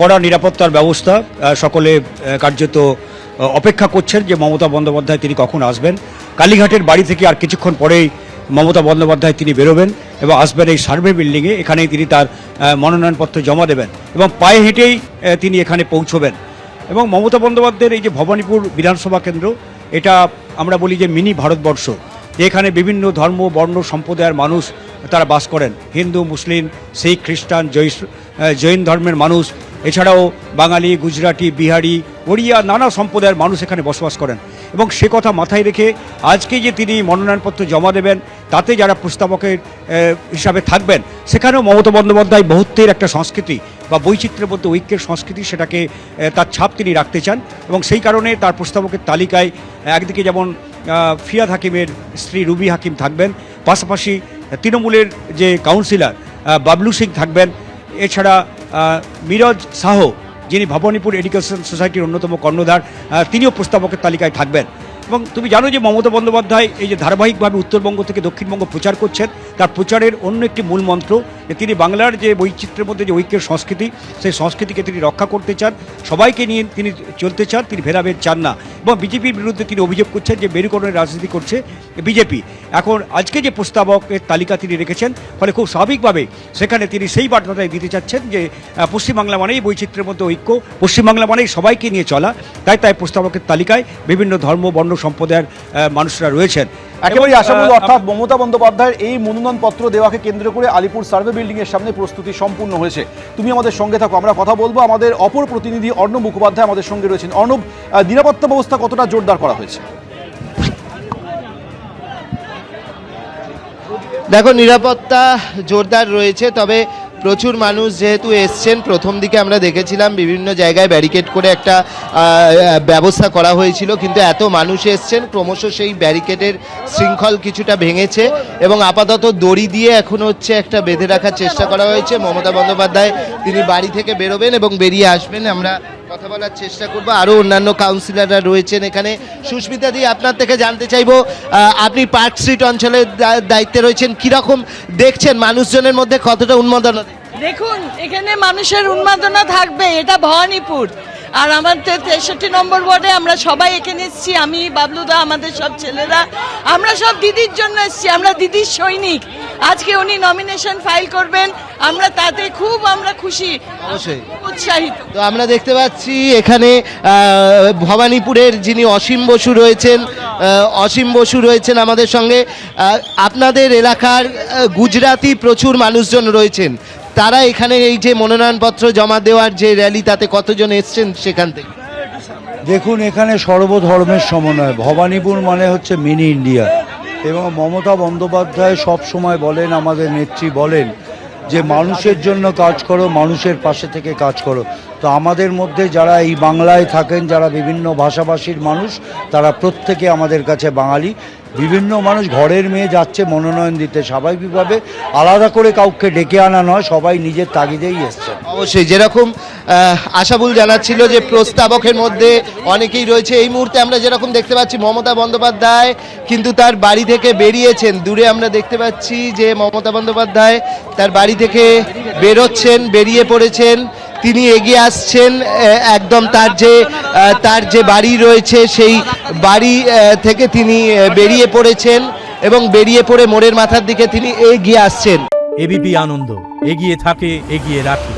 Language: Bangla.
কড়া নিরাপত্তার ব্যবস্থা, সকলে কার্যত অপেক্ষা করছেন যে মমতা বন্দ্যোপাধ্যায় তিনি কখন আসবেন। কালীঘাটের বাড়ি থেকে আর কিছুক্ষণ পরেই মমতা বন্দ্যোপাধ্যায় তিনি বেরোবেন এবং আসবেন এই সার্ভে বিল্ডিংয়ে। এখানেই তিনি তার মনোনয়নপত্র জমা দেবেন এবং পায়ে হেঁটেই তিনি এখানে পৌঁছবেন। এবং মমতা বন্দ্যোপাধ্যায়ের এই যে ভবানীপুর বিধানসভা কেন্দ্র, এটা আমরা বলি যে মিনি ভারতবর্ষ। এখানে বিভিন্ন ধর্ম বর্ণ সম্প্রদায়ের মানুষ তারা বাস করেন, হিন্দু, মুসলিম, শিখ, খ্রিস্টান, জৈন ধর্মের মানুষ, এছাড়াও বাঙালি, গুজরাটি, বিহারি, ওড়িয়া, নানা সম্প্রদায়ের মানুষ এখানে বসবাস করেন। এবং সে কথা মাথায় রেখে আজকে যে তিনি মনোনয়নপত্র জমা দেবেন, তাতে যারা প্রস্তাবকের হিসাবে থাকবেন, সেখানেও মমতা বন্দ্যোপাধ্যায় বহুত্বের একটা সংস্কৃতি বা বৈচিত্র্যের মধ্যে ঐক্যের সংস্কৃতি, সেটাকে তার ছাপ তিনি রাখতে চান। এবং সেই কারণে তার প্রস্তাবকের তালিকায় একদিকে যেমন ফিয়াদ হাকিমের স্ত্রী রুবি হাকিম থাকবেন, পাশাপাশি তৃণমূলের যে কাউন্সিলর বাবলু সিং থাকবেন, এছাড়া মিরাজ শাহ, যিনি ভবানীপুর এডুকেশন সোসাইটির অন্যতম কর্ণধার, তিনিও প্রস্তাবকের তালিকায় থাকবেন। এবং তুমি জানো যে মমতা বন্দ্যোপাধ্যায় এই যে ধারাবাহিকভাবে উত্তরবঙ্গ থেকে দক্ষিণবঙ্গ প্রচার করছেন, তার প্রচারের অন্য একটি মূল মন্ত্র যে তিনি বাংলার যে বৈচিত্র্যের মধ্যে যে ঐক্যের সংস্কৃতি, সেই সংস্কৃতিকে তিনি রক্ষা করতে চান, সবাইকে নিয়ে তিনি চলতে চান, তিনি ভেদাভেদ চান না। এবং বিজেপির বিরুদ্ধে তিনি অভিযোগ করছেন যে মেরুকরণের রাজনীতি করছে বিজেপি। এখন আজকে যে প্রস্তাবকের তালিকা তিনি রেখেছেন, ফলে খুব স্বাভাবিকভাবে সেখানে তিনি সেই বার্তাটাই দিতে চাচ্ছেন যে পশ্চিমবাংলা মানেই বৈচিত্র্যের মধ্যে ঐক্য, পশ্চিমবাংলা মানেই সবাইকে নিয়ে চলা। তাই প্রস্তাবকের তালিকায় বিভিন্ন ধর্ম বর্ণ সম্প্রদায়ের মানুষরা রয়েছেন। একেবারে আশাবুল, অর্থাৎ মমতা বন্দ্যোপাধ্যায়ের এই মনোনয়নপত্র দেওয়াকে কেন্দ্র করে আলিপুর সার্ভে বিল্ডিং এর সামনে প্রস্তুতি সম্পূর্ণ হয়েছে। তুমি আমাদের সঙ্গে থাকো, আমরা কথা বলবো। আমাদের অপর প্রতিনিধি অর্ণব মুখোপাধ্যায় আমাদের সঙ্গে রয়েছেন। অর্ণব, নিরাপত্তা ব্যবস্থা কতটা জোরদার করা হয়েছে? দেখো, নিরাপত্তা জোরদার রয়েছে, তবে প্রচুর মানুষ যেহেতু এসছেন, প্রথম দিকে আমরা দেখেছিলাম বিভিন্ন জায়গায় ব্যারিকেড করে একটা ব্যবস্থা করা হয়েছিল, কিন্তু এত মানুষ এসছেন ক্রমশ সেই ব্যারিকেডের শৃঙ্খল কিছুটা ভেঙেছে এবং আপাতত দড়ি দিয়ে এখন হচ্ছে একটা বেঁধে রাখার চেষ্টা করা হয়েছে। মমতা বন্দ্যোপাধ্যায় তিনি বাড়ি থেকে বেরোবেন এবং বেরিয়ে আসবেন। আমরা কথা বলার চেষ্টা করবো, আরও অন্যান্য কাউন্সিলররা রয়েছেন এখানে। সুস্মিতা দি, আপনার থেকে জানতে চাইবো, আপনি পার্ক স্ট্রিট অঞ্চলের দায়িত্বে রয়েছেন, কীরকম দেখছেন মানুষজনের মধ্যে কতটা উন্মাদনা? দেখুন, এখানে মানুষের উন্মাদনা থাকবে, এটা ভবানীপুর। আর আমাদের 63 নম্বর ওয়ার্ডে আমরা সবাই এখানে এসেছি, আমি, বাবলুদা, আমাদের সব ছেলেরা, আমরা সব দিদির জন্য এসেছি, আমরা দিদির সৈনিক। আজকে উনি নমিনেশন ফাইল করবেন, আমরা তাতে খুব আমরা খুশি, অবশ্যই উৎসাহিত। তো আমরা দেখতে পাচ্ছি এখানে ভবানীপুরের যিনি অসীম বসু রয়েছেন আমাদের সঙ্গে। আপনাদের এলাকার গুজরাটি প্রচুর মানুষজন রয়েছেন, তারা এখানে এই যে মনোনয়নপত্র জমা দেওয়ার যে র্যালি, তাতে কতজন এসছেন সেখান থেকে? দেখুন, এখানে সর্বধর্মের সমন্বয়। ভবানীপুর মানে হচ্ছে মিনি ইন্ডিয়া। এবং মমতা বন্দ্যোপাধ্যায় সব সময় বলেন, আমাদের নেত্রী বলেন যে মানুষের জন্য কাজ করো, মানুষের পাশে থেকে কাজ করো। তো আমাদের মধ্যে যারা এই বাংলায় থাকেন, যারা বিভিন্ন ভাষাভাষীর মানুষ, তারা প্রত্যেকে আমাদের কাছে বাঙালি। বিভিন্ন মানুষ ঘরের মেয়ে যাচ্ছে মনোনয়ন দিতে, স্বাভাবিকভাবে আলাদা করে কাউকে ডেকে আনা নয়, সবাই নিজের তাগিদেই এসছে। অবশ্যই, যেরকম আশাবুল জানাচ্ছিল যে প্রস্তাবকের মধ্যে অনেকেই রয়েছে। এই মুহূর্তে আমরা যেরকম দেখতে পাচ্ছি, মমতা বন্দ্যোপাধ্যায় কিন্তু তার বাড়ি থেকে বেরিয়েছেন। দূরে আমরা দেখতে পাচ্ছি যে মমতা বন্দ্যোপাধ্যায় তার বাড়ি থেকে বেরোচ্ছেন, বেরিয়ে পড়েছেন। তিনি এগিয়ে আসছেন একদম তার যে বাড়ি রয়েছে, সেই বাড়ি থেকে তিনি বেরিয়ে পড়েছেন এবং বেরিয়ে পড়ে মোড়ের মাথার দিকে তিনি এগিয়ে আসছেন। এবিপি আনন্দ, এগিয়ে থাকে, এগিয়ে রাখে।